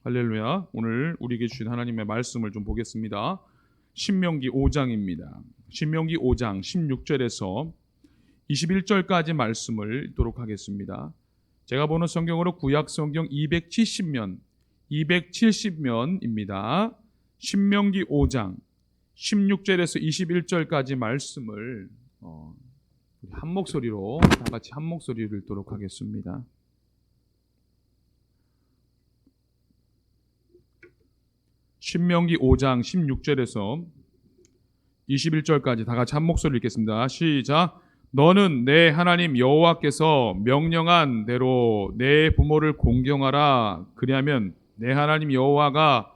할렐루야. 오늘 우리에게 주신 하나님의 말씀을 좀 보겠습니다. 신명기 5장입니다. 신명기 5장 16절에서 21절까지 말씀을 읽도록 하겠습니다. 제가 보는 성경으로 구약 성경 270면입니다. 신명기 5장 16절에서 21절까지 말씀을 한 목소리로 다 같이 한 목소리로 읽도록 하겠습니다. 신명기 5장 16절에서 21절까지 다 같이 한 목소리로 읽겠습니다. 시작. 너는 내 하나님 여호와께서 명령한 대로 내 부모를 공경하라. 그리하면 내 하나님 여호와가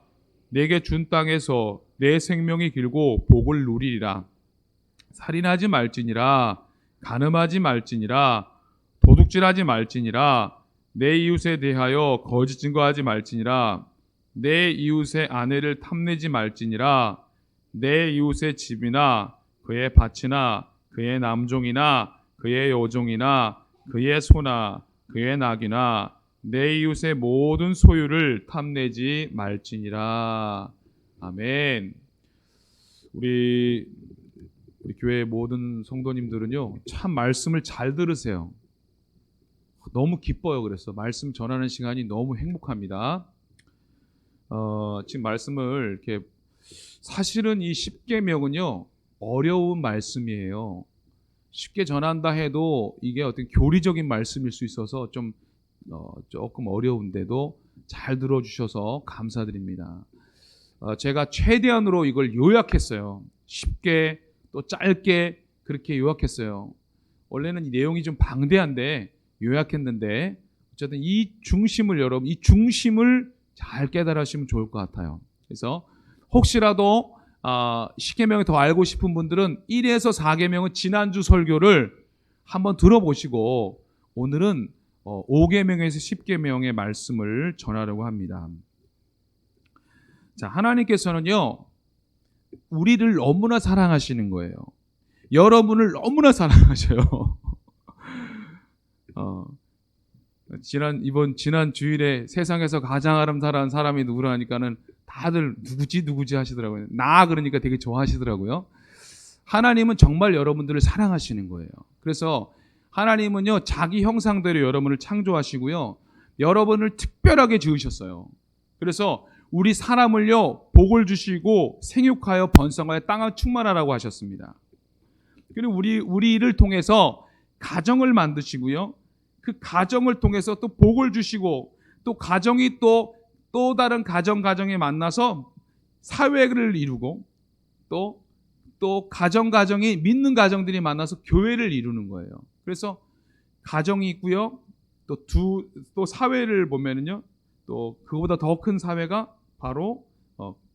내게 준 땅에서 내 생명이 길고 복을 누리리라. 살인하지 말지니라. 간음하지 말지니라. 도둑질하지 말지니라. 내 이웃에 대하여 거짓 증거하지 말지니라. 내 이웃의 아내를 탐내지 말지니라. 내 이웃의 집이나 그의 밭이나 그의 남종이나 그의 여종이나 그의 소나 그의 낙이나 내 이웃의 모든 소유를 탐내지 말지니라. 아멘. 우리 교회 모든 성도님들은요, 참 말씀을 잘 들으세요. 너무 기뻐요. 그래서 말씀 전하는 시간이 너무 행복합니다. 지금 말씀을 이렇게 사실은 이 십계명은요 어려운 말씀이에요. 쉽게 전한다 해도 이게 어떤 교리적인 말씀일 수 있어서 조금 어려운데도 잘 들어주셔서 감사드립니다. 제가 최대한으로 이걸 요약했어요. 쉽게 또 짧게 그렇게 요약했어요. 원래는 이 내용이 좀 방대한데 요약했는데 어쨌든 이 중심을 잘 깨달으시면 좋을 것 같아요. 그래서 혹시라도 십계명을 더 알고 싶은 분들은 1에서 4계명은 지난주 설교를 한번 들어보시고 오늘은 5계명에서 10계명의 말씀을 전하려고 합니다. 자, 하나님께서는요 우리를 너무나 사랑하시는 거예요. 여러분을 너무나 사랑하셔요. 지난 주일에 세상에서 가장 아름다운 사람이 누구라니까는 다들 누구지 하시더라고요. 나 그러니까 되게 좋아하시더라고요. 하나님은 정말 여러분들을 사랑하시는 거예요. 그래서 하나님은요 자기 형상대로 여러분을 창조하시고요 여러분을 특별하게 지으셨어요. 그래서 우리 사람을요 복을 주시고 생육하여 번성하여 땅을 충만하라고 하셨습니다. 그리고 우리를 통해서 가정을 만드시고요 그 가정을 통해서 또 복을 주시고 또 가정이 또 다른 가정이 만나서 사회를 이루고 또 가정이 믿는 가정들이 만나서 교회를 이루는 거예요. 그래서 가정이 있고요. 또 사회를 보면은요. 또 그보다 더 큰 사회가 바로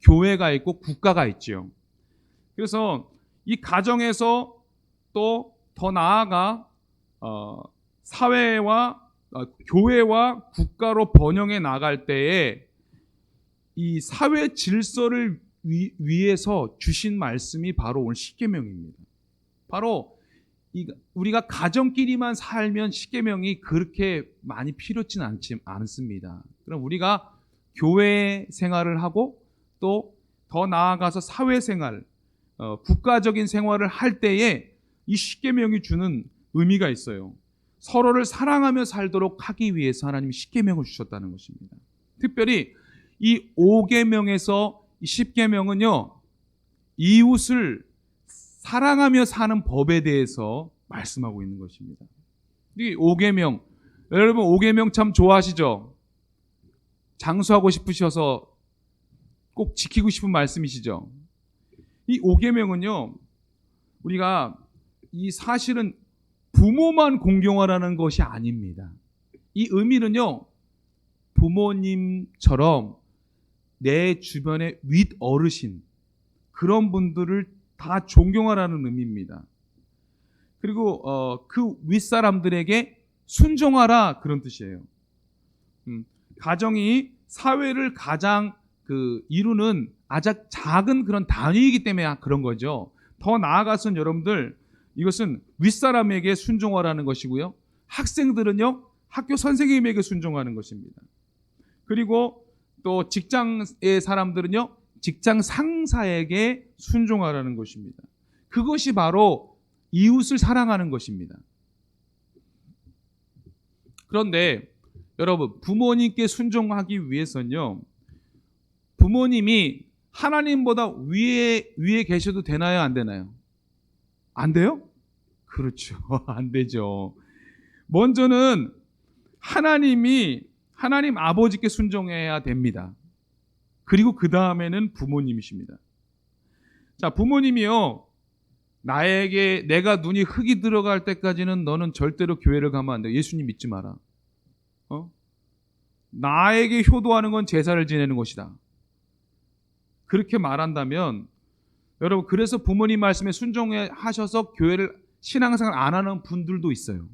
교회가 있고 국가가 있지요. 그래서 이 가정에서 또 더 나아가 사회와 교회와 국가로 번영해 나갈 때에 이 사회 질서를 위해서 주신 말씀이 바로 오늘 십계명입니다. 바로 우리가 가정끼리만 살면 십계명이 그렇게 많이 필요치는 않습니다. 그럼 우리가 교회 생활을 하고 또 더 나아가서 사회 생활, 국가적인 생활을 할 때에 이 십계명이 주는 의미가 있어요. 서로를 사랑하며 살도록 하기 위해서 하나님이 십계명을 주셨다는 것입니다. 특별히 이 5계명에서 이 10계명은요 이웃을 사랑하며 사는 법에 대해서 말씀하고 있는 것입니다. 이 5계명, 여러분 5계명 참 좋아하시죠? 장수하고 싶으셔서 꼭 지키고 싶은 말씀이시죠? 이 5계명은요 우리가 이 사실은 부모만 공경하라는 것이 아닙니다. 이 의미는요 부모님처럼 내 주변의 윗 어르신 그런 분들을 다 존경하라는 의미입니다. 그리고 그 윗사람들에게 순종하라 그런 뜻이에요. 가정이 사회를 가장 이루는 아주 작은 그런 단위이기 때문에 그런 거죠. 더 나아가서는 여러분들 이것은 윗사람에게 순종하라는 것이고요. 학생들은요 학교 선생님에게 순종하는 것입니다. 그리고 또 직장의 사람들은요, 직장 상사에게 순종하라는 것입니다. 그것이 바로 이웃을 사랑하는 것입니다. 그런데 여러분, 부모님께 순종하기 위해서는요, 부모님이 하나님보다 위에 계셔도 되나요, 안 되나요? 안 돼요? 그렇죠. 안 되죠. 먼저는 하나님 아버지께 순종해야 됩니다. 그리고 그 다음에는 부모님이십니다. 자, 부모님이요, 내가 눈이 흙이 들어갈 때까지는 너는 절대로 교회를 가면 안 돼. 예수님 믿지 마라. 나에게 효도하는 건 제사를 지내는 것이다. 그렇게 말한다면, 여러분, 그래서 부모님 말씀에 순종하셔서 교회를 신앙생활 안 하는 분들도 있어요.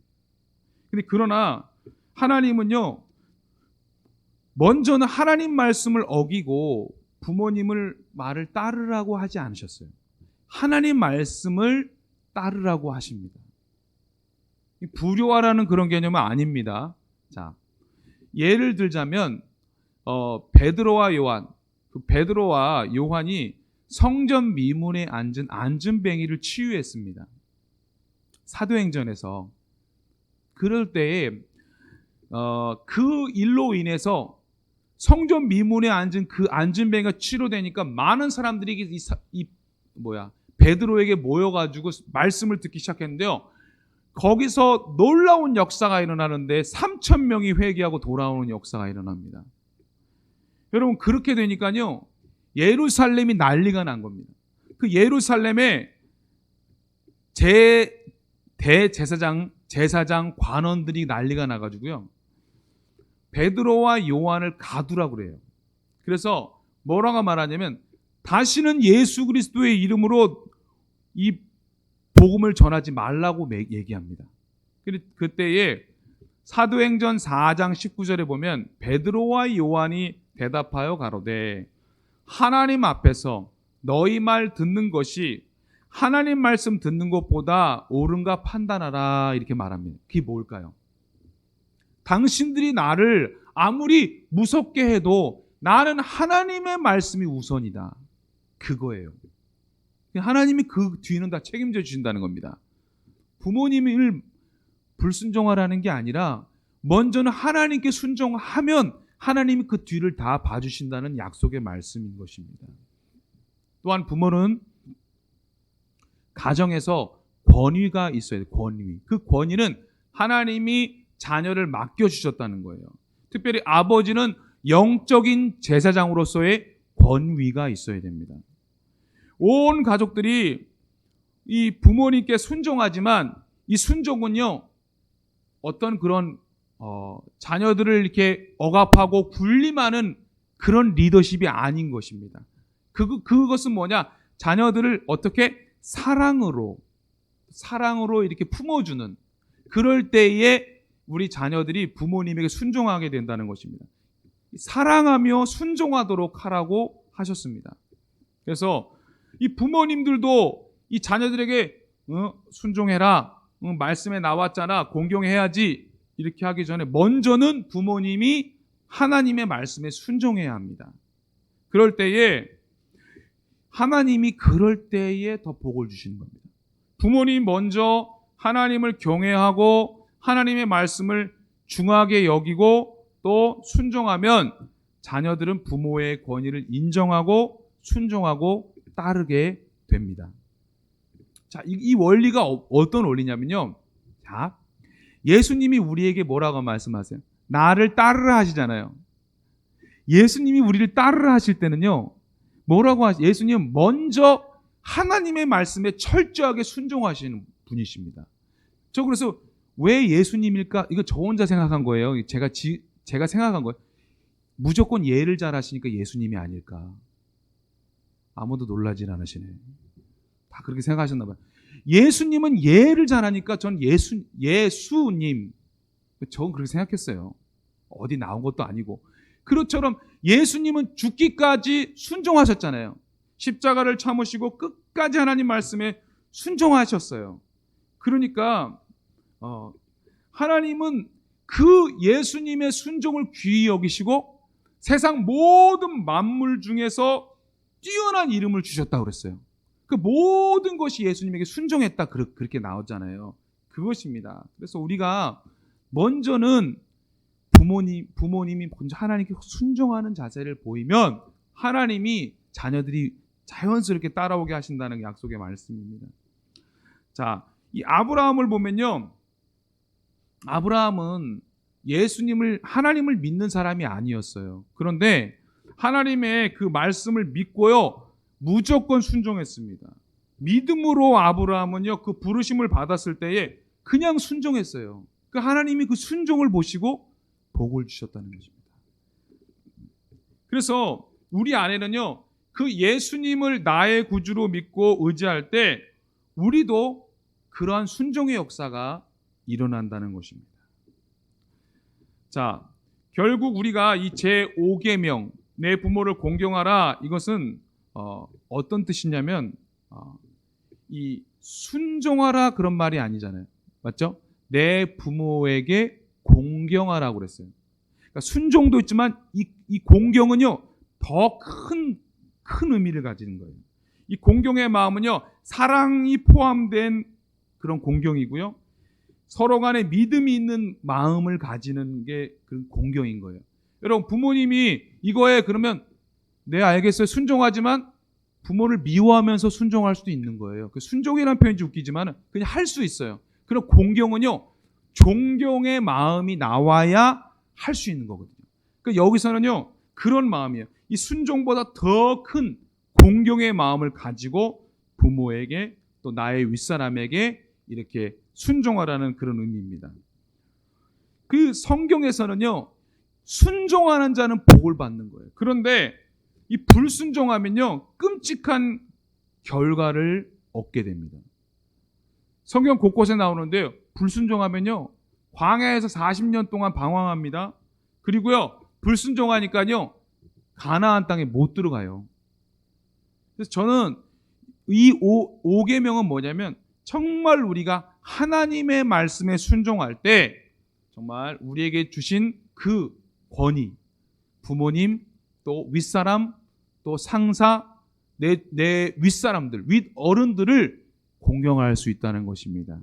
근데 그러나 하나님은요, 먼저는 하나님 말씀을 어기고 부모님을 말을 따르라고 하지 않으셨어요. 하나님 말씀을 따르라고 하십니다. 불효화라는 그런 개념은 아닙니다. 자, 예를 들자면 베드로와 요한, 베드로와 요한이 성전 미문에 앉은 안진뱅이를 치유했습니다. 사도행전에서. 그럴 때에 그 일로 인해서 성전 미문에 앉은 그 안진뱅이가 치료되니까 많은 사람들이 베드로에게 모여가지고 말씀을 듣기 시작했는데요. 거기서 놀라운 역사가 일어나는데 3,000명이 회개하고 돌아오는 역사가 일어납니다. 여러분, 그렇게 되니까요, 예루살렘이 난리가 난 겁니다. 그 예루살렘에 제사장 관원들이 난리가 나가지고요, 베드로와 요한을 가두라고 그래요. 그래서 뭐라고 말하냐면, 다시는 예수 그리스도의 이름으로 이 복음을 전하지 말라고 얘기합니다. 그때에 사도행전 4장 19절에 보면 베드로와 요한이 대답하여 가로되 하나님 앞에서 너희 말 듣는 것이 하나님 말씀 듣는 것보다 옳은가 판단하라, 이렇게 말합니다. 그게 뭘까요? 당신들이 나를 아무리 무섭게 해도 나는 하나님의 말씀이 우선이다, 그거예요. 하나님이 그 뒤는 다 책임져 주신다는 겁니다. 부모님을 불순종하라는 게 아니라 먼저는 하나님께 순종하면 하나님이 그 뒤를 다 봐주신다는 약속의 말씀인 것입니다. 또한 부모는 가정에서 권위가 있어야 돼요. 권위. 그 권위는 하나님이 자녀를 맡겨주셨다는 거예요. 특별히 아버지는 영적인 제사장으로서의 권위가 있어야 됩니다. 온 가족들이 이 부모님께 순종하지만 이 순종은요, 어떤 그런 자녀들을 이렇게 억압하고 군림하는 그런 리더십이 아닌 것입니다. 그것은 뭐냐? 자녀들을 어떻게 사랑으로 이렇게 품어주는, 그럴 때에 우리 자녀들이 부모님에게 순종하게 된다는 것입니다. 사랑하며 순종하도록 하라고 하셨습니다. 그래서 이 부모님들도 이 자녀들에게 순종해라, 말씀에 나왔잖아, 공경해야지, 이렇게 하기 전에 먼저는 부모님이 하나님의 말씀에 순종해야 합니다. 그럴 때에 하나님이 더 복을 주시는 겁니다. 부모님 먼저 하나님을 경외하고 하나님의 말씀을 중하게 여기고 또 순종하면 자녀들은 부모의 권위를 인정하고 순종하고 따르게 됩니다. 자, 이 원리가 어떤 원리냐면요. 자, 예수님이 우리에게 뭐라고 말씀하세요? 나를 따르라 하시잖아요. 예수님이 우리를 따르라 하실 때는요, 뭐라고 하시죠? 예수님은 먼저 하나님의 말씀에 철저하게 순종하시는 분이십니다. 저 그래서 왜 예수님일까? 이거 저 혼자 생각한 거예요. 제가 생각한 거예요. 무조건 예를 잘하시니까 예수님이 아닐까? 아무도 놀라진 않으시네. 다 그렇게 생각하셨나 봐요. 예수님은 예를 잘하니까 전 예수님, 저는 그렇게 생각했어요. 어디 나온 것도 아니고. 그것처럼 예수님은 죽기까지 순종하셨잖아요. 십자가를 참으시고 끝까지 하나님 말씀에 순종하셨어요. 그러니까 하나님은 그 예수님의 순종을 귀히 여기시고 세상 모든 만물 중에서 뛰어난 이름을 주셨다고 그랬어요. 그 모든 것이 예수님에게 순종했다 그렇게 나오잖아요. 그것입니다. 그래서 우리가 먼저는 부모님이 먼저 하나님께 순종하는 자세를 보이면 하나님이 자녀들이 자연스럽게 따라오게 하신다는 약속의 말씀입니다. 자, 이 아브라함을 보면요. 아브라함은 하나님을 믿는 사람이 아니었어요. 그런데 하나님의 그 말씀을 믿고요. 무조건 순종했습니다. 믿음으로 아브라함은요. 그 부르심을 받았을 때에 그냥 순종했어요. 그 하나님이 그 순종을 보시고 복을 주셨다는 것입니다. 그래서 우리 안에는요. 그 예수님을 나의 구주로 믿고 의지할 때 우리도 그러한 순종의 역사가 일어난다는 것입니다. 자, 결국 우리가 이 제5계명 내 부모를 공경하라 이것은 어떤 뜻이냐면 이 순종하라 그런 말이 아니잖아요. 맞죠? 내 부모에게 공경하라고 그랬어요. 그러니까 순종도 있지만 이 공경은요 더 큰 의미를 가지는 거예요. 이 공경의 마음은요 사랑이 포함된 그런 공경이고요. 서로 간에 믿음이 있는 마음을 가지는 게 그 공경인 거예요. 여러분 부모님이 이거에 그러면 네 알겠어요 순종하지만 부모를 미워하면서 순종할 수도 있는 거예요. 그 순종이라는 표현이 웃기지만 그냥 할 수 있어요. 그럼 공경은요 존경의 마음이 나와야 할 수 있는 거거든요. 그러니까 여기서는요 그런 마음이에요. 이 순종보다 더 큰 공경의 마음을 가지고 부모에게 또 나의 윗사람에게 이렇게 순종하라는 그런 의미입니다. 그 성경에서는요 순종하는 자는 복을 받는 거예요. 그런데 이 불순종하면요 끔찍한 결과를 얻게 됩니다. 성경 곳곳에 나오는데요 불순종하면요 광야에서 40년 동안 방황합니다. 그리고요 불순종하니까요 가나안 땅에 못 들어가요. 그래서 저는 이 5계명은 뭐냐면 정말 우리가 하나님의 말씀에 순종할 때 정말 우리에게 주신 그 권위, 부모님, 또 윗사람, 또 상사, 내 윗사람들, 윗어른들을 공경할 수 있다는 것입니다.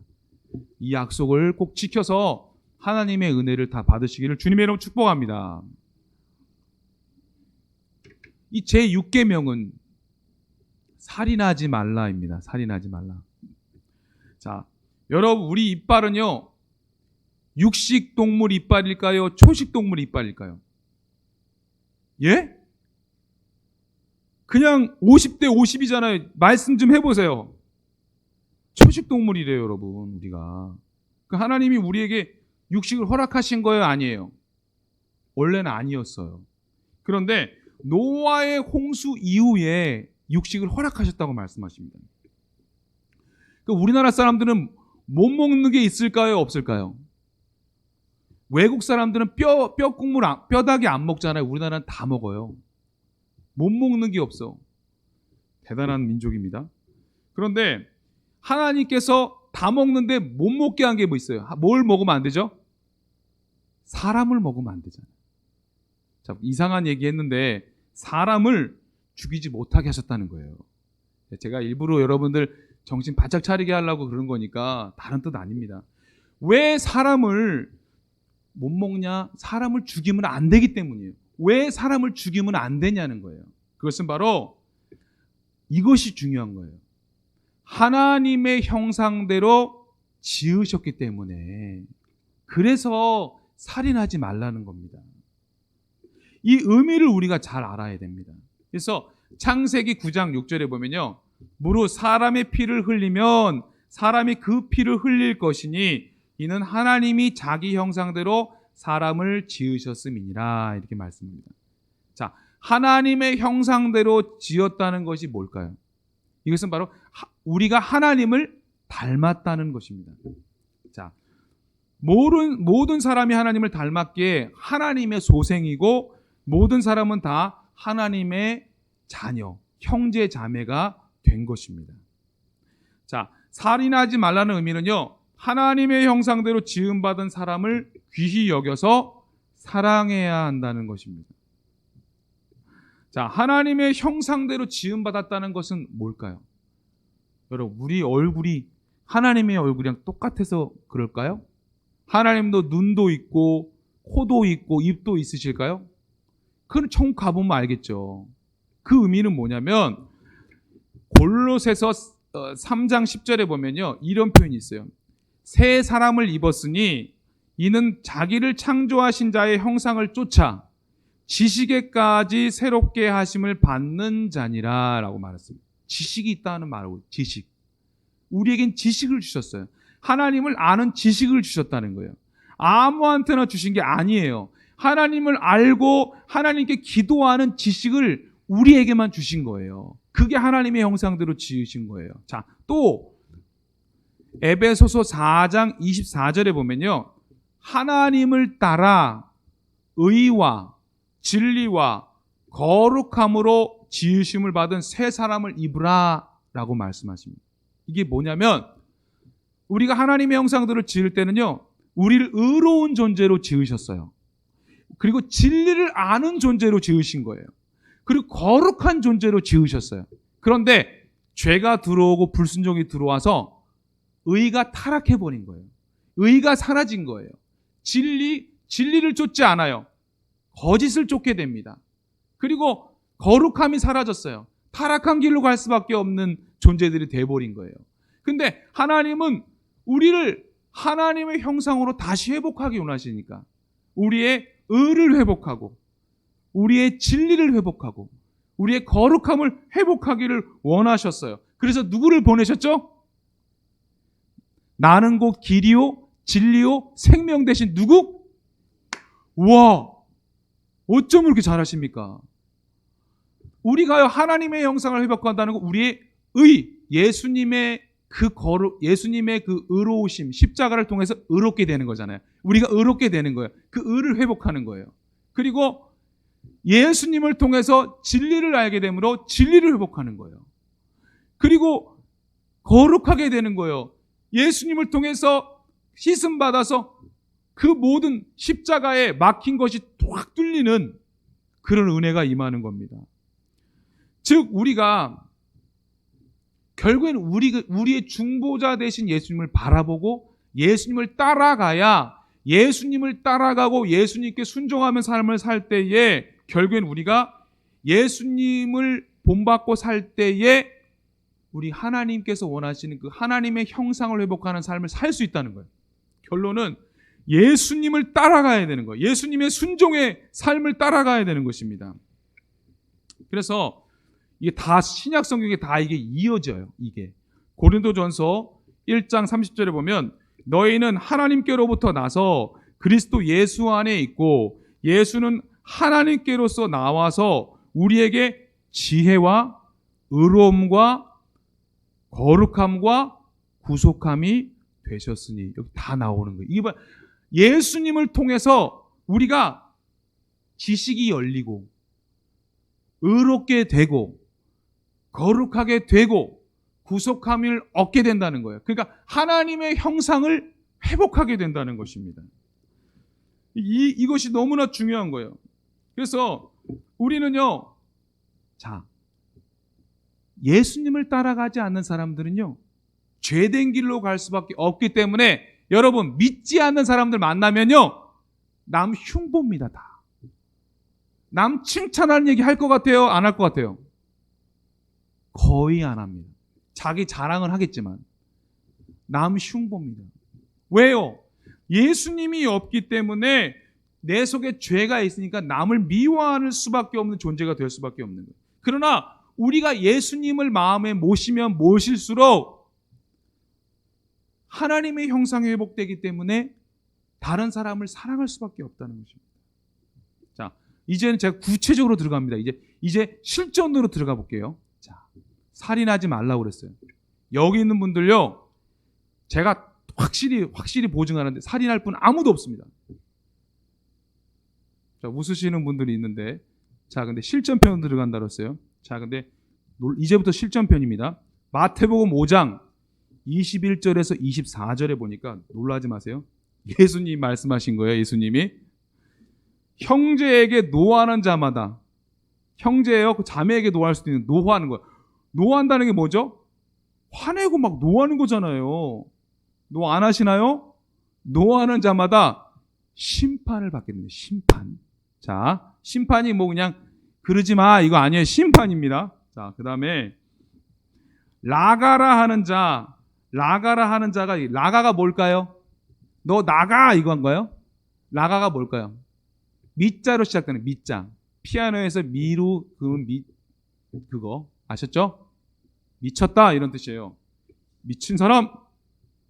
이 약속을 꼭 지켜서 하나님의 은혜를 다 받으시기를 주님의 이름으로 축복합니다. 이 제6계명은 살인하지 말라입니다. 살인하지 말라. 자, 여러분 우리 이빨은요 육식 동물 이빨일까요? 초식 동물 이빨일까요? 예? 그냥 50대 50이잖아요. 말씀 좀 해보세요. 초식 동물이래요, 여러분. 우리가 그 하나님이 우리에게 육식을 허락하신 거예요, 아니에요? 원래는 아니었어요. 그런데 노아의 홍수 이후에 육식을 허락하셨다고 말씀하십니다. 그러니까 우리나라 사람들은 못 먹는 게 있을까요? 없을까요? 외국 사람들은 뼈 국물, 뼈다귀 안 먹잖아요. 우리나라는 다 먹어요. 못 먹는 게 없어. 대단한 민족입니다. 그런데 하나님께서 다 먹는데 못 먹게 한 게 뭐 있어요? 뭘 먹으면 안 되죠? 사람을 먹으면 안 되잖아요. 자, 이상한 얘기 했는데 사람을 죽이지 못하게 하셨다는 거예요. 제가 일부러 여러분들 정신 바짝 차리게 하려고 그런 거니까 다른 뜻 아닙니다. 왜 사람을 못 먹냐? 사람을 죽이면 안 되기 때문이에요. 왜 사람을 죽이면 안 되냐는 거예요. 그것은 바로 이것이 중요한 거예요. 하나님의 형상대로 지으셨기 때문에 그래서 살인하지 말라는 겁니다. 이 의미를 우리가 잘 알아야 됩니다. 그래서 창세기 9장 6절에 보면요. 무릇 사람의 피를 흘리면 사람이 그 피를 흘릴 것이니 이는 하나님이 자기 형상대로 사람을 지으셨음이니라 이렇게 말씀합니다. 자, 하나님의 형상대로 지었다는 것이 뭘까요? 이것은 바로 우리가 하나님을 닮았다는 것입니다. 자, 모든 사람이 하나님을 닮았기에 하나님의 소생이고 모든 사람은 다 하나님의 자녀, 형제 자매가 된 것입니다. 자, 살인하지 말라는 의미는요. 하나님의 형상대로 지음받은 사람을 귀히 여겨서 사랑해야 한다는 것입니다. 자, 하나님의 형상대로 지음받았다는 것은 뭘까요? 여러분, 우리 얼굴이 하나님의 얼굴이랑 똑같아서 그럴까요? 하나님도 눈도 있고 코도 있고 입도 있으실까요? 그건 천국 가보면 알겠죠. 그 의미는 뭐냐면 골로새서 3장 10절에 보면요, 이런 표현이 있어요. 새 사람을 입었으니 이는 자기를 창조하신 자의 형상을 쫓아 지식에까지 새롭게 하심을 받는 자니라 라고 말했습니다. 지식이 있다는 말이고, 지식. 우리에겐 지식을 주셨어요. 하나님을 아는 지식을 주셨다는 거예요. 아무한테나 주신 게 아니에요. 하나님을 알고 하나님께 기도하는 지식을 우리에게만 주신 거예요. 그게 하나님의 형상대로 지으신 거예요. 자, 또 에베소서 4장 24절에 보면요, 하나님을 따라 의와 진리와 거룩함으로 지으심을 받은 새 사람을 입으라 라고 말씀하십니다. 이게 뭐냐면 우리가 하나님의 형상대로 지을 때는요, 우리를 의로운 존재로 지으셨어요. 그리고 진리를 아는 존재로 지으신 거예요. 그리고 거룩한 존재로 지으셨어요. 그런데 죄가 들어오고 불순종이 들어와서 의가 타락해버린 거예요. 의가 사라진 거예요. 진리를 쫓지 않아요. 거짓을 쫓게 됩니다. 그리고 거룩함이 사라졌어요. 타락한 길로 갈 수밖에 없는 존재들이 돼버린 거예요. 근데 하나님은 우리를 하나님의 형상으로 다시 회복하기 원하시니까 우리의 의를 회복하고 우리의 진리를 회복하고 우리의 거룩함을 회복하기를 원하셨어요. 그래서 누구를 보내셨죠? 나는 곧 길이요 진리요 생명 되신 누구? 우와, 어쩜 그렇게 잘하십니까? 우리가 하나님의 형상을 회복한다는 건 우리의 예수님의 그 의로우심, 십자가를 통해서 의롭게 되는 거잖아요. 우리가 의롭게 되는 거예요. 그 의를 회복하는 거예요. 그리고 예수님을 통해서 진리를 알게 되므로 진리를 회복하는 거예요. 그리고 거룩하게 되는 거예요. 예수님을 통해서 씻음 받아서 그 모든 십자가에 막힌 것이 확 뚫리는 그런 은혜가 임하는 겁니다. 즉 우리가 결국에는 우리의 중보자 되신 예수님을 바라보고 예수님을 따라가야 예수님을 따라가고 예수님께 순종하면 삶을 살 때에 결국엔 우리가 예수님을 본받고 살 때에 우리 하나님께서 원하시는 그 하나님의 형상을 회복하는 삶을 살 수 있다는 거예요. 결론은 예수님을 따라가야 되는 거예요. 예수님의 순종의 삶을 따라가야 되는 것입니다. 그래서 이게 다 신약 성경에 다 이게 이어져요. 이게 고린도전서 1장 30절에 보면 너희는 하나님께로부터 나서 그리스도 예수 안에 있고 예수는 하나님께로서 나와서 우리에게 지혜와 의로움과 거룩함과 구속함이 되셨으니 여기 다 나오는 거예요. 이게 예수님을 통해서 우리가 지식이 열리고 의롭게 되고 거룩하게 되고 구속함을 얻게 된다는 거예요. 그러니까 하나님의 형상을 회복하게 된다는 것입니다. 이것이 너무나 중요한 거예요. 그래서 우리는요, 자, 예수님을 따라가지 않는 사람들은요, 죄된 길로 갈 수밖에 없기 때문에 여러분 믿지 않는 사람들 만나면요, 남 흉보입니다. 다. 남 칭찬하는 얘기 할 것 같아요? 안 할 것 같아요? 거의 안 합니다. 자기 자랑을 하겠지만 남 흉보입니다. 왜요? 예수님이 없기 때문에 내 속에 죄가 있으니까 남을 미워할 수밖에 없는 존재가 될 수밖에 없는 거예요. 그러나 우리가 예수님을 마음에 모시면 모실수록 하나님의 형상이 회복되기 때문에 다른 사람을 사랑할 수밖에 없다는 것입니다. 자, 이제는 제가 구체적으로 들어갑니다. 이제 실전으로 들어가 볼게요. 자, 살인하지 말라고 그랬어요. 여기 있는 분들요, 제가 확실히 보증하는데 살인할 분 아무도 없습니다. 자, 웃으시는 분들이 있는데, 자, 근데 실전편 들어간다 그랬어요. 자, 근데 이제부터 실전편입니다. 마태복음 5장 21절에서 24절에 보니까 놀라지 마세요. 예수님 말씀하신 거예요. 예수님이 형제에게 노하는 자마다 형제예요. 그 자매에게 노할 수도 있는 노하는 거예요. 노한다는 게 뭐죠? 화내고 막 노하는 거잖아요. 노 안 하시나요? 노하는 자마다 심판을 받게 됩니다. 심판. 자, 심판이 뭐 그냥 그러지 마 이거 아니에요. 심판입니다. 자, 그 다음에 라가라 하는 자. 라가라 하는 자가 라가가 뭘까요? 너 나가 이거 한 거예요? 라가가 뭘까요? 미자로 시작되는 미자. 피아노에서 미로 그은 미 그거 아셨죠? 미쳤다 이런 뜻이에요. 미친 사람.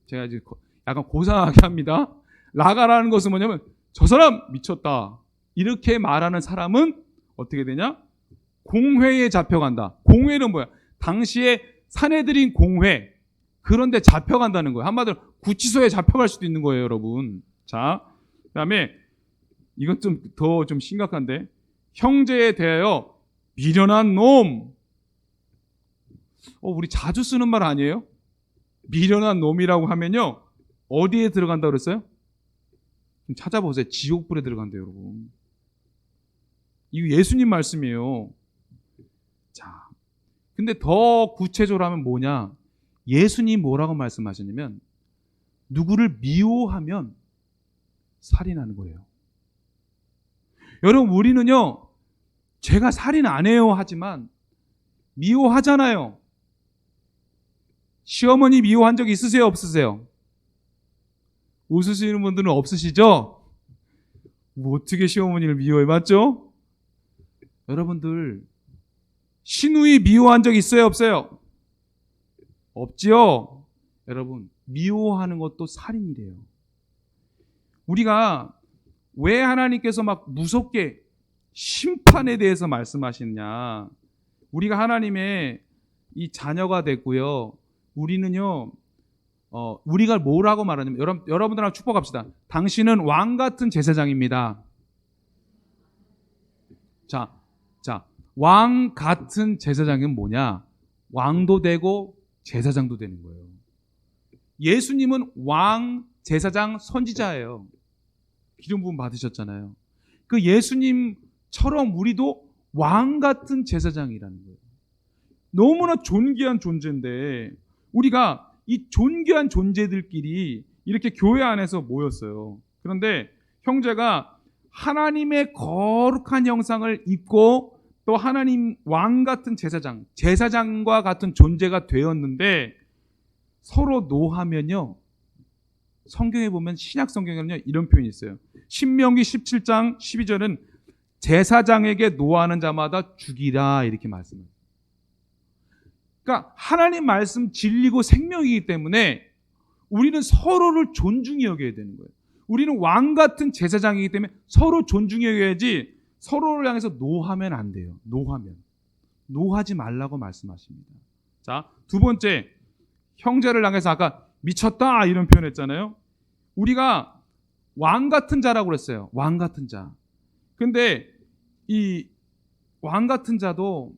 제가 이제 약간 고상하게 합니다. 라가라는 것은 뭐냐면 저 사람 미쳤다. 이렇게 말하는 사람은 어떻게 되냐? 공회에 잡혀간다. 공회는 뭐야? 당시에 사내들인 공회. 그런데 잡혀간다는 거예요. 한마디로 구치소에 잡혀갈 수도 있는 거예요, 여러분. 자, 그다음에 이건 좀 더 좀 심각한데 형제에 대하여 미련한 놈. 우리 자주 쓰는 말 아니에요? 미련한 놈이라고 하면요 어디에 들어간다 그랬어요? 좀 찾아보세요. 지옥불에 들어간대요, 여러분. 이거 예수님 말씀이에요. 자, 근데 더 구체적으로 하면 뭐냐? 예수님 뭐라고 말씀하셨냐면 누구를 미워하면 살인하는 거예요. 여러분 우리는요 제가 살인 안 해요 하지만 미워하잖아요. 시어머니 미워한 적 있으세요? 없으세요? 웃으시는 분들은 없으시죠? 뭐 어떻게 시어머니를 미워해? 맞죠? 여러분들 시누이 미워한 적 있어요? 없어요? 없지요? 여러분 미워하는 것도 살인이래요. 우리가 왜 하나님께서 막 무섭게 심판에 대해서 말씀하시느냐? 우리가 하나님의 이 자녀가 됐고요. 우리는요, 우리가 뭐라고 말하냐면, 여러분들하고 축복합시다. 당신은 왕 같은 제사장입니다. 자, 왕 같은 제사장은 뭐냐? 왕도 되고 제사장도 되는 거예요. 예수님은 왕, 제사장, 선지자예요. 기름 부음 받으셨잖아요. 그 예수님처럼 우리도 왕 같은 제사장이라는 거예요. 너무나 존귀한 존재인데 우리가 이 존귀한 존재들끼리 이렇게 교회 안에서 모였어요. 그런데 형제가 하나님의 거룩한 형상을 입고 또 하나님 왕 같은 제사장, 제사장과 같은 존재가 되었는데 서로 노하면요. 성경에 보면 신약 성경에는요 이런 표현이 있어요. 신명기 17장 12절은 제사장에게 노하는 자마다 죽이라 이렇게 말씀해요. 그러니까 하나님 말씀 진리고 생명이기 때문에 우리는 서로를 존중히 여겨야 되는 거예요. 우리는 왕 같은 제사장이기 때문에 서로 존중히 여겨야지 서로를 향해서 노하면 안 돼요. 노하지 말라고 말씀하십니다. 자, 두 번째 형제를 향해서 아까 미쳤다 이런 표현했잖아요. 우리가 왕 같은 자라고 그랬어요. 왕 같은 자. 근데 이 왕 같은 자도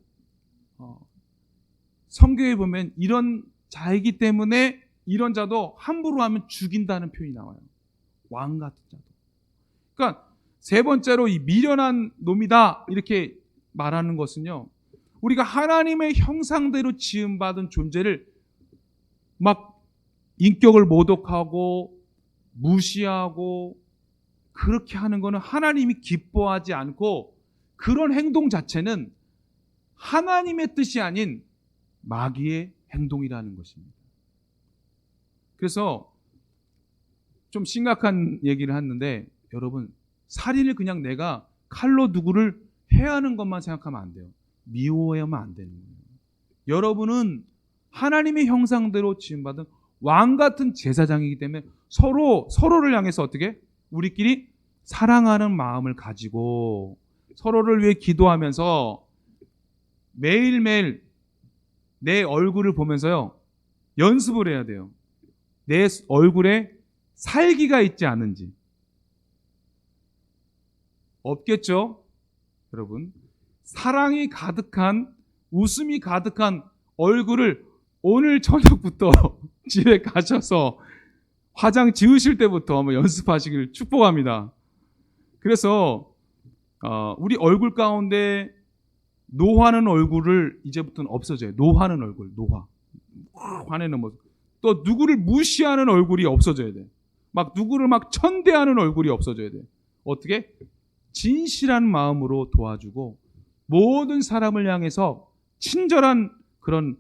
성경에 보면 이런 자이기 때문에 이런 자도 함부로 하면 죽인다는 표현이 나와요. 왕 같은 자도. 그러니까 세 번째로 이 미련한 놈이다 이렇게 말하는 것은요. 우리가 하나님의 형상대로 지음받은 존재를 막 인격을 모독하고 무시하고 그렇게 하는 것은 하나님이 기뻐하지 않고 그런 행동 자체는 하나님의 뜻이 아닌 마귀의 행동이라는 것입니다. 그래서 좀 심각한 얘기를 하는데 여러분 살인을 그냥 내가 칼로 누구를 해야 하는 것만 생각하면 안 돼요. 미워해야만 안 되는 거예요. 여러분은 하나님의 형상대로 지음받은 왕 같은 제사장이기 때문에 서로를 향해서 어떻게 우리끼리 사랑하는 마음을 가지고 서로를 위해 기도하면서 매일매일 내 얼굴을 보면서요 연습을 해야 돼요. 내 얼굴에 살기가 있지 않은지. 없겠죠? 여러분 사랑이 가득한 웃음이 가득한 얼굴을 오늘 저녁부터 집에 가셔서 화장 지으실 때부터 한번 연습하시길 축복합니다. 그래서 우리 얼굴 가운데 노화는 얼굴을 이제부터는 없어져요. 노화는 얼굴, 노화. 화내는 모습. 또 누구를 무시하는 얼굴이 없어져야 돼. 막 누구를 막 천대하는 얼굴이 없어져야 돼. 어떻게? 진실한 마음으로 도와주고 모든 사람을 향해서 친절한 그런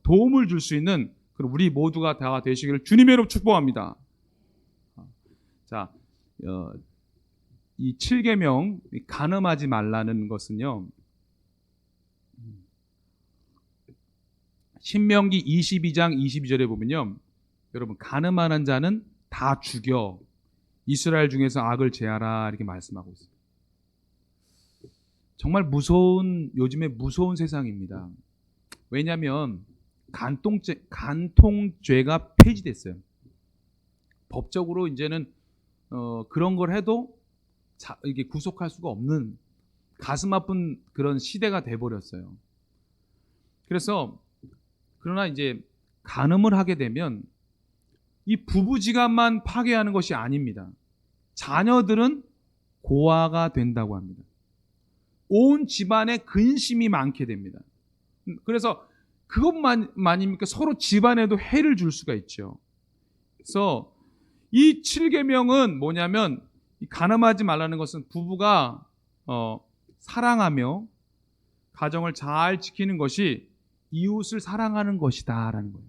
도움을 줄 수 있는 그런 우리 모두가 다 되시기를 주님의 이름으로 축복합니다. 자, 이 7계명 간음하지 말라는 것은요. 신명기 22장 22절에 보면요. 여러분 간음하는 자는 다 죽여 이스라엘 중에서 악을 제하라 이렇게 말씀하고 있어요. 정말 무서운 요즘에 무서운 세상입니다. 왜냐하면 간통죄가 폐지됐어요. 법적으로 이제는 그런 걸 해도 이게 구속할 수가 없는 가슴 아픈 그런 시대가 돼 버렸어요. 그러나 이제 간음을 하게 되면 이 부부지간만 파괴하는 것이 아닙니다. 자녀들은 고아가 된다고 합니다. 온 집안에 근심이 많게 됩니다. 그래서 그것만입니까? 서로 집안에도 해를 줄 수가 있죠. 그래서 이 7계명은 뭐냐면 간음하지 말라는 것은 부부가 사랑하며 가정을 잘 지키는 것이 이웃을 사랑하는 것이다라는 거예요.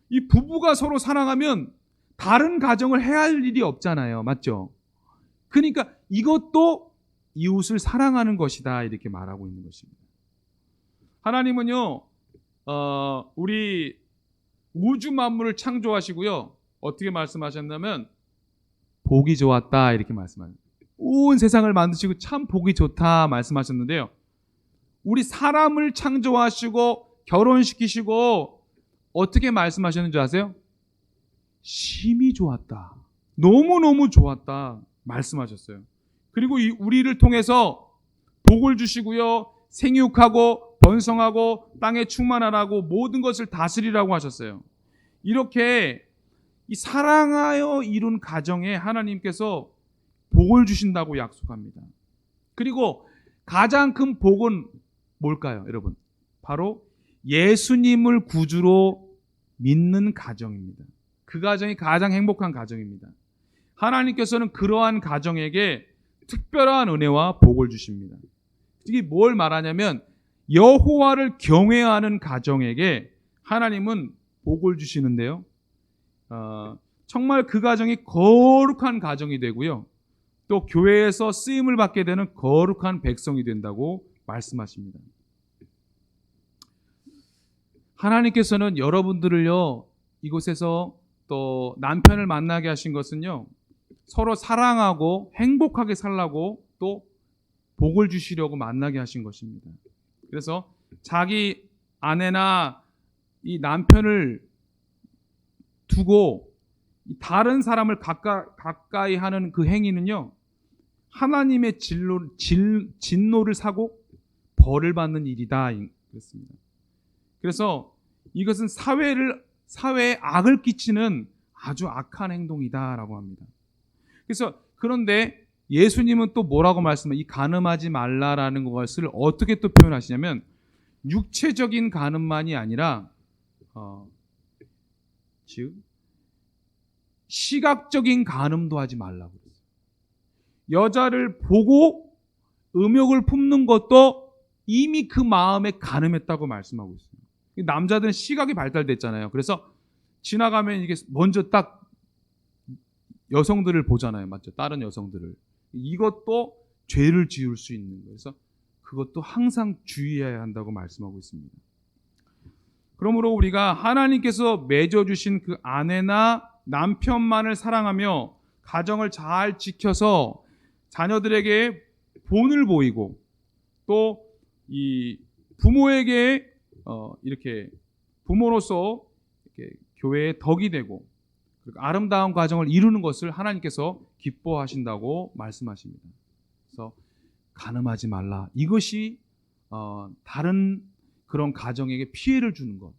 이 부부가 서로 사랑하면 다른 가정을 해할 일이 없잖아요. 맞죠? 그러니까 이것도 이웃을 사랑하는 것이다 이렇게 말하고 있는 것입니다. 하나님은요, 우리 우주 만물을 창조하시고요. 어떻게 말씀하셨냐면 보기 좋았다 이렇게 말씀하셨어요. 온 세상을 만드시고 참 보기 좋다 말씀하셨는데요. 우리 사람을 창조하시고 결혼시키시고 어떻게 말씀하셨는지 아세요? 심히 좋았다. 너무너무 좋았다 말씀하셨어요. 그리고 우리를 통해서 복을 주시고요. 생육하고 번성하고 땅에 충만하라고 모든 것을 다스리라고 하셨어요. 이렇게 이 사랑하여 이룬 가정에 하나님께서 복을 주신다고 약속합니다. 그리고 가장 큰 복은 뭘까요, 여러분? 바로 예수님을 구주로 믿는 가정입니다. 그 가정이 가장 행복한 가정입니다. 하나님께서는 그러한 가정에게 특별한 은혜와 복을 주십니다. 이게 뭘 말하냐면 여호와를 경외하는 가정에게 하나님은 복을 주시는데요. 정말 그 가정이 거룩한 가정이 되고요. 또 교회에서 쓰임을 받게 되는 거룩한 백성이 된다고 말씀하십니다. 하나님께서는 여러분들을요, 이곳에서 또 남편을 만나게 하신 것은요, 서로 사랑하고 행복하게 살라고 또 복을 주시려고 만나게 하신 것입니다. 그래서 자기 아내나 이 남편을 두고 다른 사람을 가까이 하는 그 행위는요, 하나님의 진노를 사고 벌을 받는 일이다 그랬습니다. 그래서 이것은 사회에 악을 끼치는 아주 악한 행동이다라고 합니다. 그래서 그런데 예수님은 또 뭐라고 말씀해요? 이 간음하지 말라라는 것을 어떻게 또 표현하시냐면 육체적인 간음만이 아니라 즉 시각적인 간음도 하지 말라고 그랬어요. 여자를 보고 음욕을 품는 것도 이미 그 마음에 간음했다고 말씀하고 있어요. 남자들은 시각이 발달됐잖아요. 그래서 지나가면 이게 먼저 딱 여성들을 보잖아요. 맞죠? 다른 여성들을. 이것도 죄를 지을 수 있는 거예요. 그래서 그것도 항상 주의해야 한다고 말씀하고 있습니다. 그러므로 우리가 하나님께서 맺어주신 그 아내나 남편만을 사랑하며 가정을 잘 지켜서 자녀들에게 본을 보이고 또 이 부모에게 이렇게 부모로서 이렇게 교회의 덕이 되고 아름다운 가정을 이루는 것을 하나님께서 기뻐하신다고 말씀하십니다. 그래서 간음하지 말라. 이것이 다른 그런 가정에게 피해를 주는 것.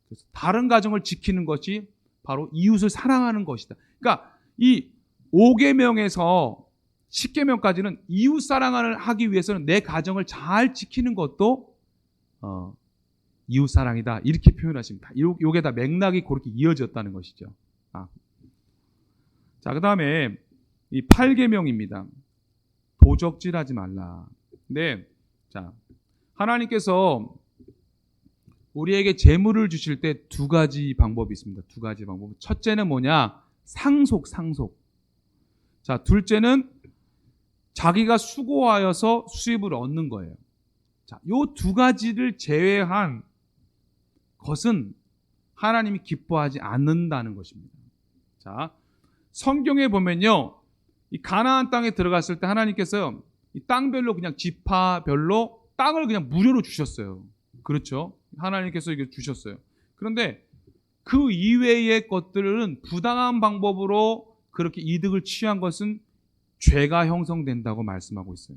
그래서 다른 가정을 지키는 것이 바로 이웃을 사랑하는 것이다. 그러니까 이 5계명에서 십계명까지는 이웃 사랑을 하기 위해서는 내 가정을 잘 지키는 것도 이웃 사랑이다 이렇게 표현하십니다. 요게 다 맥락이 그렇게 이어졌다는 것이죠. 자, 그다음에 이 8계명입니다. 도적질하지 말라. 근데 자, 하나님께서 우리에게 재물을 주실 때 두 가지 방법이 있습니다. 두 가지 방법. 첫째는 뭐냐? 상속. 자, 둘째는 자기가 수고하여서 수입을 얻는 거예요. 자, 요 두 가지를 제외한 것은 하나님이 기뻐하지 않는다는 것입니다. 자, 성경에 보면요, 이 가나안 땅에 들어갔을 때 하나님께서 이 땅별로 그냥 지파별로 땅을 그냥 무료로 주셨어요. 그렇죠? 하나님께서 이게 주셨어요. 그런데 그 이외의 것들은 부당한 방법으로 그렇게 이득을 취한 것은 죄가 형성된다고 말씀하고 있어요.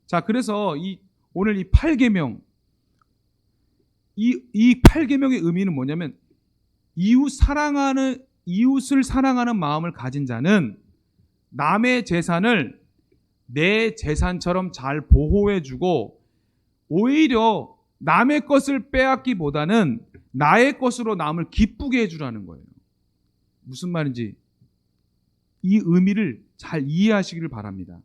자, 그래서 오늘 이 8계명, 이 8계명의 의미는 뭐냐면 이웃을 사랑하는 마음을 가진 자는 남의 재산을 내 재산처럼 잘 보호해주고 오히려 남의 것을 빼앗기보다는 나의 것으로 남을 기쁘게 해주라는 거예요. 무슨 말인지 이 의미를 잘 이해하시기를 바랍니다.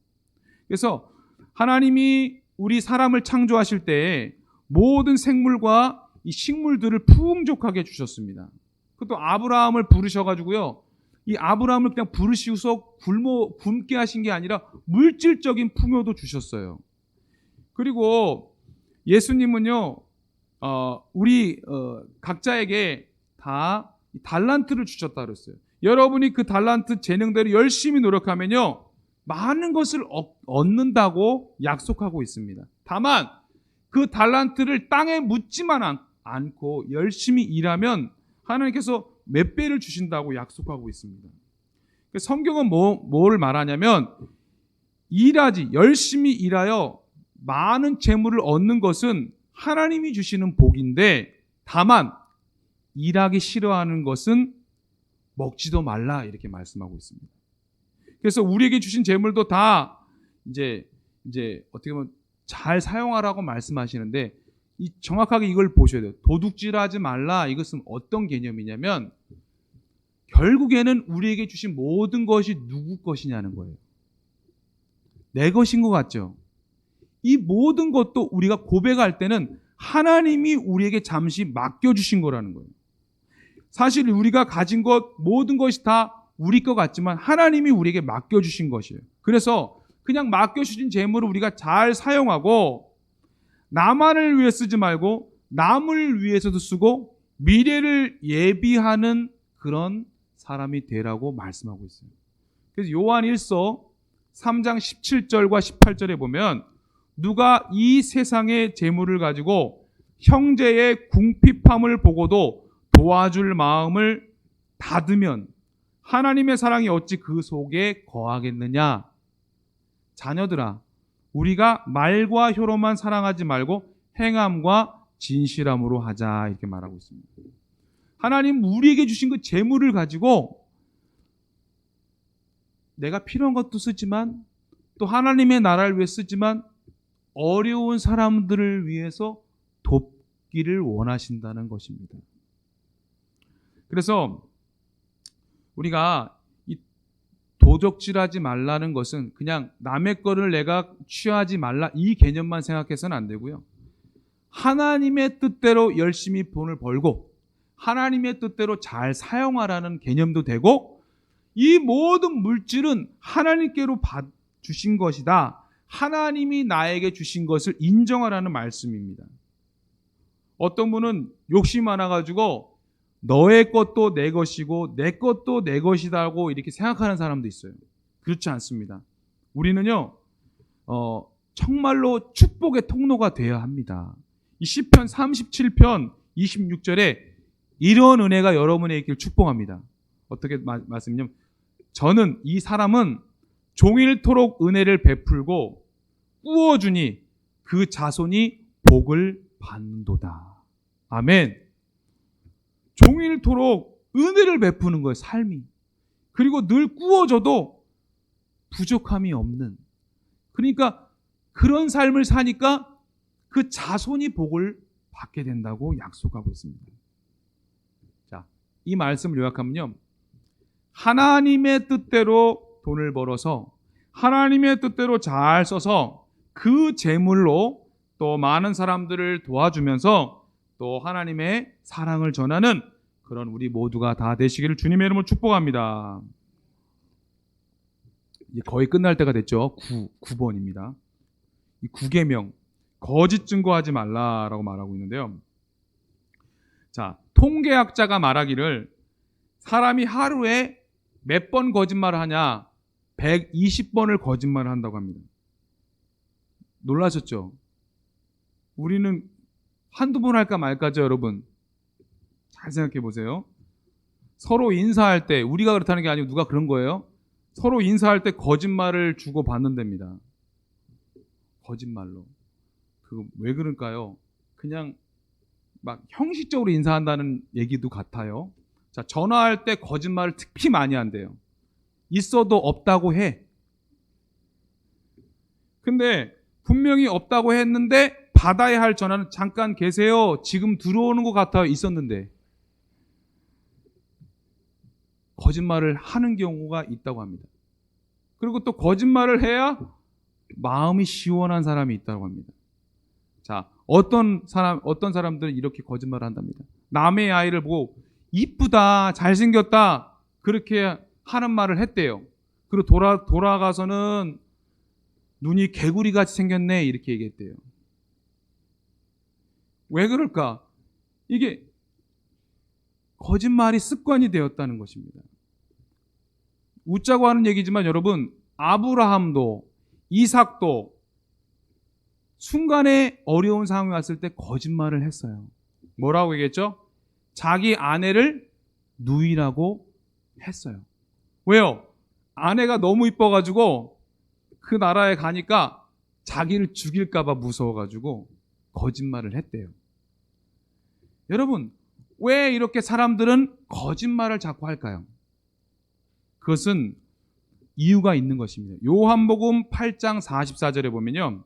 그래서 하나님이 우리 사람을 창조하실 때 모든 생물과 이 식물들을 풍족하게 주셨습니다. 그것도 아브라함을 부르셔가지고요, 이 아브라함을 그냥 부르시고서 굶게 하신 게 아니라 물질적인 풍요도 주셨어요. 그리고 예수님은요, 우리 각자에게 다 달란트를 주셨다 그랬어요. 여러분이 그 달란트 재능대로 열심히 노력하면요, 많은 것을 얻는다고 약속하고 있습니다. 다만 그 달란트를 땅에 묻지만 않고 열심히 일하면 하나님께서 몇 배를 주신다고 약속하고 있습니다. 성경은 뭘 말하냐면 열심히 일하여 많은 재물을 얻는 것은 하나님이 주시는 복인데, 다만 일하기 싫어하는 것은 먹지도 말라 이렇게 말씀하고 있습니다. 그래서 우리에게 주신 재물도 다 이제 어떻게 보면 잘 사용하라고 말씀하시는데, 정확하게 이걸 보셔야 돼요. 도둑질하지 말라, 이것은 어떤 개념이냐면 결국에는 우리에게 주신 모든 것이 누구 것이냐는 거예요. 내 것인 것 같죠? 이 모든 것도 우리가 고백할 때는 하나님이 우리에게 잠시 맡겨주신 거라는 거예요. 사실 우리가 가진 것 모든 것이 다 우리 것 같지만 하나님이 우리에게 맡겨주신 것이에요. 그래서 그냥 맡겨주신 재물을 우리가 잘 사용하고 나만을 위해 쓰지 말고 남을 위해서도 쓰고 미래를 예비하는 그런 사람이 되라고 말씀하고 있어요. 그래서 요한 1서 3장 17절과 18절에 보면 누가 이 세상의 재물을 가지고 형제의 궁핍함을 보고도 도와줄 마음을 닫으면 하나님의 사랑이 어찌 그 속에 거하겠느냐. 자녀들아, 우리가 말과 혀로만 사랑하지 말고 행함과 진실함으로 하자 이렇게 말하고 있습니다. 하나님 우리에게 주신 그 재물을 가지고 내가 필요한 것도 쓰지만 또 하나님의 나라를 위해 쓰지만 어려운 사람들을 위해서 돕기를 원하신다는 것입니다. 그래서 우리가 이 도적질하지 말라는 것은 그냥 남의 거를 내가 취하지 말라 이 개념만 생각해서는 안 되고요. 하나님의 뜻대로 열심히 돈을 벌고 하나님의 뜻대로 잘 사용하라는 개념도 되고, 이 모든 물질은 하나님께로 주신 것이다. 하나님이 나에게 주신 것을 인정하라는 말씀입니다. 어떤 분은 욕심 많아가지고 너의 것도 내 것이고 내 것도 내 것이다고 이렇게 생각하는 사람도 있어요. 그렇지 않습니다. 우리는요, 정말로 축복의 통로가 되어야 합니다. 이 시편 37편 26절에 이런 은혜가 여러분에게 있기를 축복합니다. 어떻게 말씀이냐면 이 사람은 종일토록 은혜를 베풀고 꾸어주니 그 자손이 복을 받는도다. 아멘. 종일토록 은혜를 베푸는 거예요, 삶이. 그리고 늘 꾸어줘도 부족함이 없는. 그러니까 그런 삶을 사니까 그 자손이 복을 받게 된다고 약속하고 있습니다. 자, 이 말씀을 요약하면요. 하나님의 뜻대로 돈을 벌어서 하나님의 뜻대로 잘 써서 그 재물로 또 많은 사람들을 도와주면서 또 하나님의 사랑을 전하는 그런 우리 모두가 다 되시기를 주님의 이름으로 축복합니다. 이제 거의 끝날 때가 됐죠. 9번입니다. 이 9계명 거짓 증거하지 말라라고 말하고 있는데요. 자, 통계학자가 말하기를 사람이 하루에 몇 번 거짓말을 하냐? 120번을 거짓말을 한다고 합니다. 놀라셨죠? 우리는 한두 번 할까 말까죠, 여러분. 잘 생각해 보세요. 서로 인사할 때, 우리가 그렇다는 게 아니고 누가 그런 거예요? 서로 인사할 때 거짓말을 주고 받는답니다. 거짓말로. 왜 그럴까요? 그냥 막 형식적으로 인사한다는 얘기도 같아요. 자, 전화할 때 거짓말을 특히 많이 한대요. 있어도 없다고 해. 근데 분명히 없다고 했는데 받아야 할 전화는 잠깐 계세요. 지금 들어오는 것 같아요. 있었는데. 거짓말을 하는 경우가 있다고 합니다. 그리고 또 거짓말을 해야 마음이 시원한 사람이 있다고 합니다. 자, 어떤 사람들은 이렇게 거짓말을 한답니다. 남의 아이를 보고 이쁘다, 잘생겼다 그렇게 하는 말을 했대요. 그리고 돌아가서는 눈이 개구리같이 생겼네 이렇게 얘기했대요. 왜 그럴까? 이게 거짓말이 습관이 되었다는 것입니다. 웃자고 하는 얘기지만 여러분, 아브라함도 이삭도 순간에 어려운 상황이 왔을 때 거짓말을 했어요. 뭐라고 얘기했죠? 자기 아내를 누이라고 했어요. 왜요? 아내가 너무 이뻐가지고 그 나라에 가니까 자기를 죽일까봐 무서워가지고 거짓말을 했대요. 여러분, 왜 이렇게 사람들은 거짓말을 자꾸 할까요? 그것은 이유가 있는 것입니다. 요한복음 8장 44절에 보면요.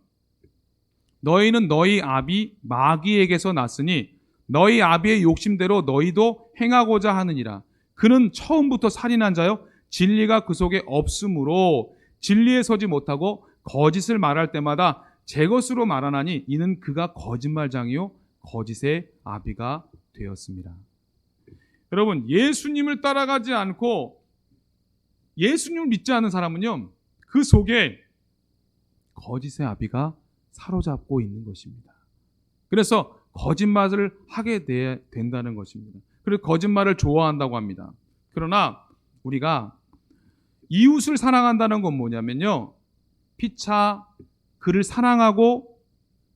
너희는 너희 아비 마귀에게서 났으니 너희 아비의 욕심대로 너희도 행하고자 하느니라. 그는 처음부터 살인한 자요 진리가 그 속에 없으므로 진리에 서지 못하고 거짓을 말할 때마다 제 것으로 말하나니 이는 그가 거짓말장이요 거짓의 아비가 되었습니다. 여러분, 예수님을 따라가지 않고 예수님을 믿지 않는 사람은요, 그 속에 거짓의 아비가 사로잡고 있는 것입니다. 그래서 거짓말을 하게 된다는 것입니다. 그리고 거짓말을 좋아한다고 합니다. 그러나 우리가 이웃을 사랑한다는 건 뭐냐면요, 피차 그를 사랑하고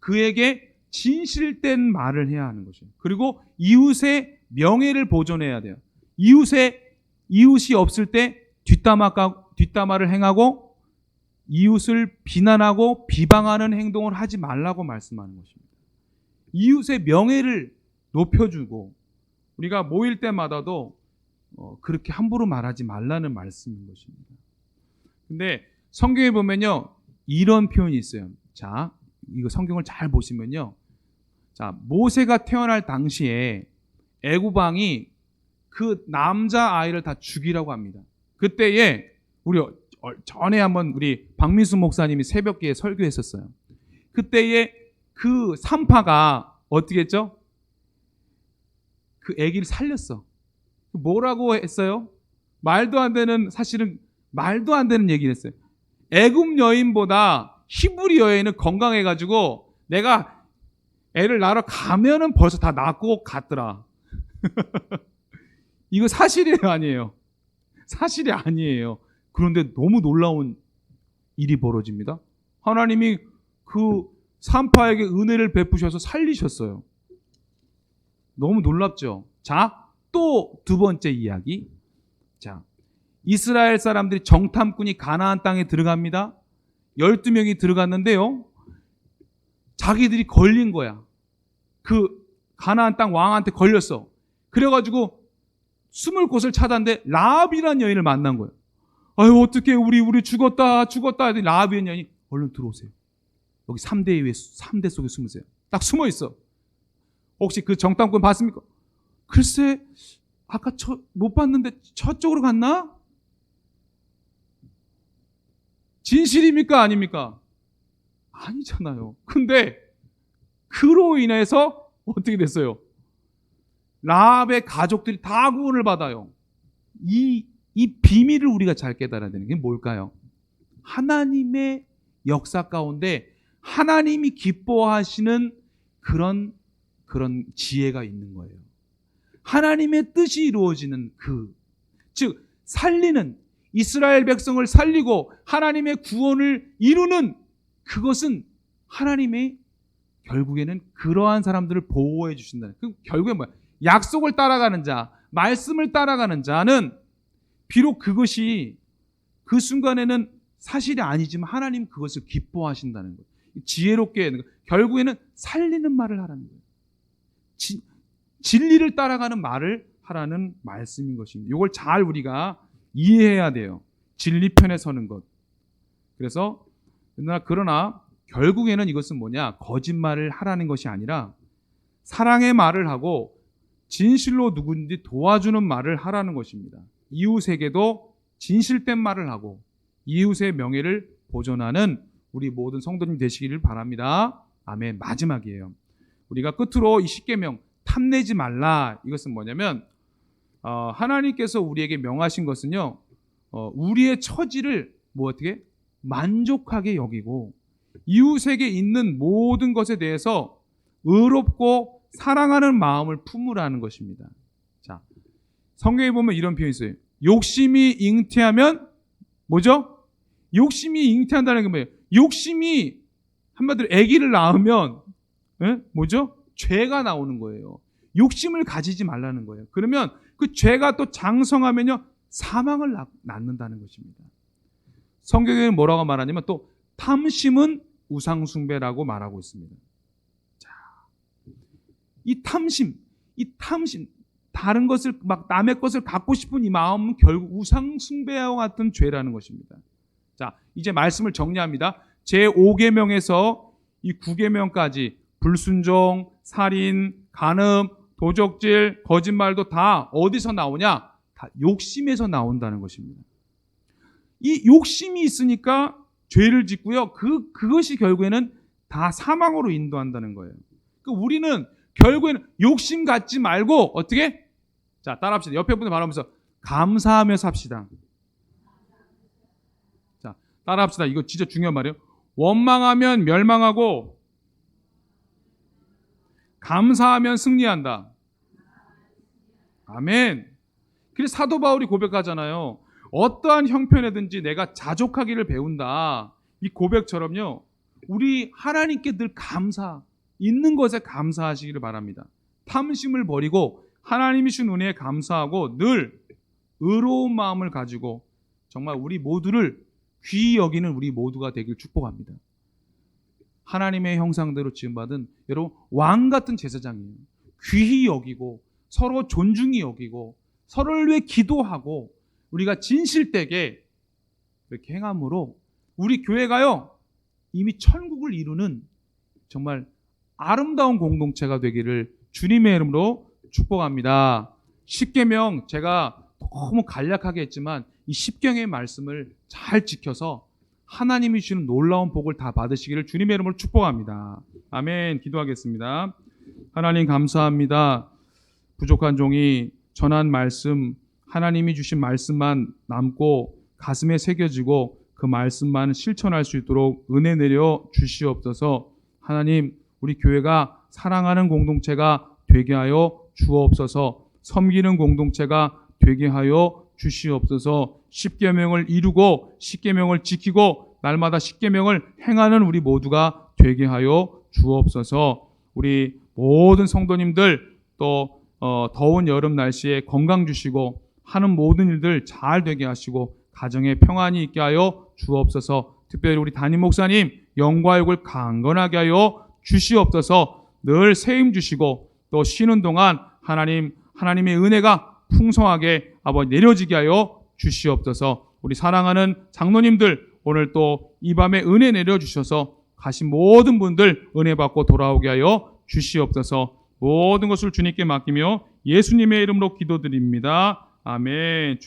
그에게 진실된 말을 해야 하는 것이에요. 그리고 이웃의 명예를 보존해야 돼요. 이웃이 없을 때 뒷담화를 행하고 이웃을 비난하고 비방하는 행동을 하지 말라고 말씀하는 것입니다. 이웃의 명예를 높여주고 우리가 모일 때마다도 그렇게 함부로 말하지 말라는 말씀인 것입니다. 근데 성경에 보면요, 이런 표현이 있어요. 자, 이거 성경을 잘 보시면요. 자, 모세가 태어날 당시에 애굽왕이 그 남자 아이를 다 죽이라고 합니다. 그때에 우리 전에 한번 우리 박민수 목사님이 새벽기에 설교했었어요. 그때에 그 산파가 어떻게 했죠? 그 아기를 살렸어. 뭐라고 했어요? 사실은 말도 안 되는 얘기를 했어요. 애굽 여인보다 히브리 여인은 건강해가지고 내가 애를 낳으러 가면은 벌써 다 낳고 갔더라. 이거 사실이에요, 아니에요? 사실이 아니에요. 그런데 너무 놀라운 일이 벌어집니다. 하나님이 그 산파에게 은혜를 베푸셔서 살리셨어요. 너무 놀랍죠? 자, 또 두 번째 이야기. 자, 이스라엘 사람들이 정탐꾼이 가나안 땅에 들어갑니다. 12명이 들어갔는데요. 자기들이 걸린 거야. 그 가나안 땅 왕한테 걸렸어. 그래가지고 숨을 곳을 찾았는데 라합이라는 여인을 만난 거예요. 아유 어떻게 우리 죽었다. 라합의 년이 얼른 들어오세요. 여기 3대 속에 숨으세요. 딱 숨어 있어. 혹시 그 정탐꾼 봤습니까? 글쎄 아까 못 봤는데 저쪽으로 갔나? 진실입니까? 아닙니까? 아니잖아요. 근데 그로 인해서 어떻게 됐어요? 라합의 가족들이 다 구원을 받아요. 이 비밀을 우리가 잘 깨달아야 되는 게 뭘까요? 하나님의 역사 가운데 하나님이 기뻐하시는 그런 지혜가 있는 거예요. 하나님의 뜻이 이루어지는 즉 살리는 이스라엘 백성을 살리고 하나님의 구원을 이루는 그것은 하나님의 결국에는 그러한 사람들을 보호해 주신다는. 결국에 뭐야? 약속을 따라가는 자, 말씀을 따라가는 자는 비록 그것이 그 순간에는 사실이 아니지만 하나님 그것을 기뻐하신다는 거예요. 지혜롭게 결국에는 살리는 말을 하라는 거예요. 진리를 따라가는 말을 하라는 말씀인 것입니다. 이걸 잘 우리가 이해해야 돼요. 진리 편에 서는 것. 그러나 결국에는 이것은 뭐냐? 거짓말을 하라는 것이 아니라 사랑의 말을 하고 진실로 누군지 도와주는 말을 하라는 것입니다. 이웃에게도 진실된 말을 하고 이웃의 명예를 보존하는 우리 모든 성도님 되시기를 바랍니다. 아멘. 마지막이에요. 우리가 끝으로 이 십계명 탐내지 말라. 이것은 뭐냐면 하나님께서 우리에게 명하신 것은요. 우리의 처지를 어떻게 만족하게 여기고 이웃에게 있는 모든 것에 대해서 의롭고 사랑하는 마음을 품으라는 것입니다. 자, 성경에 보면 이런 표현이 있어요. 욕심이 잉태하면 뭐죠? 욕심이 잉태한다는 게 뭐예요? 욕심이 한마디로 아기를 낳으면 뭐죠? 죄가 나오는 거예요. 욕심을 가지지 말라는 거예요. 그러면 그 죄가 또 장성하면요 사망을 낳는다는 것입니다. 성경에는 뭐라고 말하냐면 또 탐심은 우상숭배라고 말하고 있습니다. 자, 이 탐심, 다른 것을 남의 것을 갖고 싶은 이 마음은 결국 우상숭배와 같은 죄라는 것입니다. 자, 이제 말씀을 정리합니다. 제5계명에서 이 9계명까지 불순종, 살인, 간음, 도적질, 거짓말도 다 어디서 나오냐? 다 욕심에서 나온다는 것입니다. 이 욕심이 있으니까 죄를 짓고요. 그것이 결국에는 다 사망으로 인도한다는 거예요. 그러니까 우리는 결국에는 욕심 갖지 말고 어떻게? 자, 따라합시다. 옆에 분들 말하면서 감사하며 삽시다. 자, 따라합시다. 이거 진짜 중요한 말이에요. 원망하면 멸망하고 감사하면 승리한다. 아멘. 그래서 사도 바울이 고백하잖아요. 어떠한 형편에든지 내가 자족하기를 배운다. 이 고백처럼요. 우리 하나님께 늘 있는 것에 감사하시기를 바랍니다. 탐심을 버리고 하나님이 주신 은혜에 감사하고 늘 의로운 마음을 가지고 정말 우리 모두를 귀히 여기는 우리 모두가 되길 축복합니다. 하나님의 형상대로 지음받은 여러분 왕 같은 제사장이에요. 귀히 여기고 서로 존중히 여기고 서로를 위해 기도하고 우리가 진실되게 이렇게 행함으로 우리 교회가요 이미 천국을 이루는 정말 아름다운 공동체가 되기를 주님의 이름으로 축복합니다. 십계명 제가 너무 간략하게 했지만 이 십계명의 말씀을 잘 지켜서 하나님이 주시는 놀라운 복을 다 받으시기를 주님의 이름으로 축복합니다. 아멘. 기도하겠습니다. 하나님 감사합니다. 부족한 종이 전한 말씀 하나님이 주신 말씀만 남고 가슴에 새겨지고 그 말씀만 실천할 수 있도록 은혜 내려 주시옵소서. 하나님 우리 교회가 사랑하는 공동체가 되게 하여 주옵소서. 섬기는 공동체가 되게 하여 주시옵소서. 십계명을 이루고 십계명을 지키고 날마다 십계명을 행하는 우리 모두가 되게 하여 주옵소서. 우리 모든 성도님들 또 더운 여름 날씨에 건강 주시고 하는 모든 일들 잘 되게 하시고 가정에 평안이 있게 하여 주옵소서. 특별히 우리 담임 목사님 영과 육을 강건하게 하여 주시옵소서. 늘 세임 주시고 또 쉬는 동안 하나님의 은혜가 풍성하게 아버지 내려지게 하여 주시옵소서. 우리 사랑하는 장로님들 오늘 또 이 밤에 은혜 내려주셔서 가신 모든 분들 은혜 받고 돌아오게 하여 주시옵소서. 모든 것을 주님께 맡기며 예수님의 이름으로 기도드립니다. 아멘.